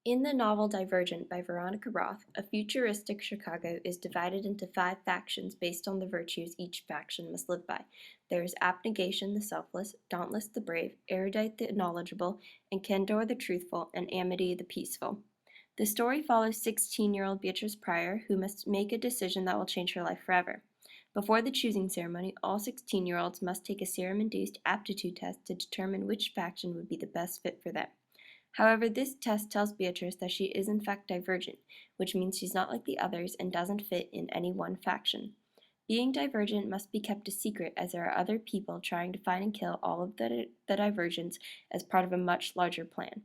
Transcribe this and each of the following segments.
In the novel Divergent by Veronica Roth, a futuristic Chicago is divided into 5 factions based on the virtues each faction must live by. There is Abnegation the selfless, Dauntless the brave, Erudite the knowledgeable, and Candor the truthful, and Amity the peaceful. The story follows 16-year-old Beatrice Pryor, who must make a decision that will change her life forever. Before the choosing ceremony, all 16-year-olds must take a serum-induced aptitude test to determine which faction would be the best fit for them. However, this test tells Beatrice that she is in fact divergent, which means she's not like the others and doesn't fit in any one faction. Being divergent must be kept a secret as there are other people trying to find and kill all of the divergents as part of a much larger plan.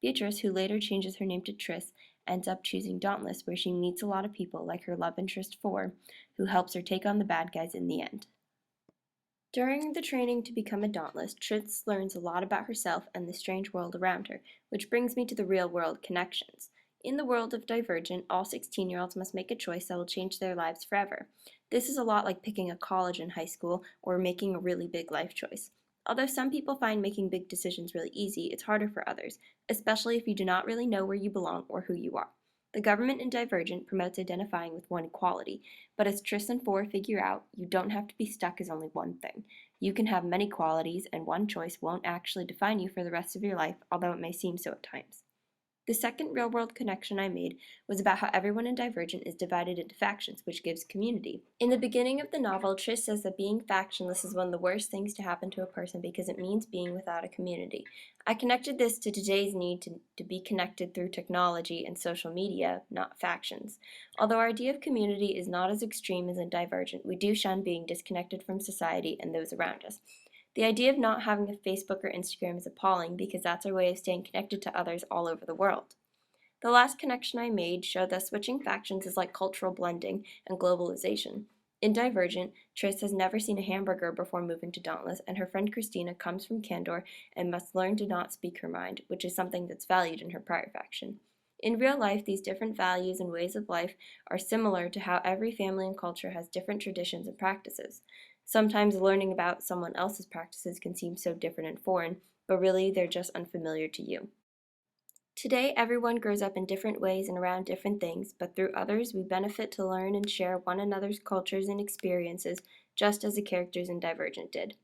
Beatrice, who later changes her name to Triss, ends up choosing Dauntless, where she meets a lot of people like her love interest Four, who helps her take on the bad guys in the end. During the training to become a Dauntless, Triss learns a lot about herself and the strange world around her, which brings me to the real-world connections. In the world of Divergent, all 16-year-olds must make a choice that will change their lives forever. This is a lot like picking a college in high school or making a really big life choice. Although some people find making big decisions really easy, it's harder for others, especially if you do not really know where you belong or who you are. The government in Divergent promotes identifying with one quality, but as Triss and Four figure out, you don't have to be stuck as only one thing. You can have many qualities, and one choice won't actually define you for the rest of your life, although it may seem so at times. The second real-world connection I made was about how everyone in Divergent is divided into factions, which gives community. In the beginning of the novel, Triss says that being factionless is one of the worst things to happen to a person because it means being without a community. I connected this to today's need to be connected through technology and social media, not factions. Although our idea of community is not as extreme as in Divergent, we do shun being disconnected from society and those around us. The idea of not having a Facebook or Instagram is appalling because that's our way of staying connected to others all over the world. The last connection I made showed that switching factions is like cultural blending and globalization. In Divergent, Triss has never seen a hamburger before moving to Dauntless, and her friend Christina comes from Candor and must learn to not speak her mind, which is something that's valued in her prior faction. In real life, these different values and ways of life are similar to how every family and culture has different traditions and practices. Sometimes learning about someone else's practices can seem so different and foreign, but really they're just unfamiliar to you. Today, everyone grows up in different ways and around different things, but through others, we benefit to learn and share one another's cultures and experiences, just as the characters in Divergent did.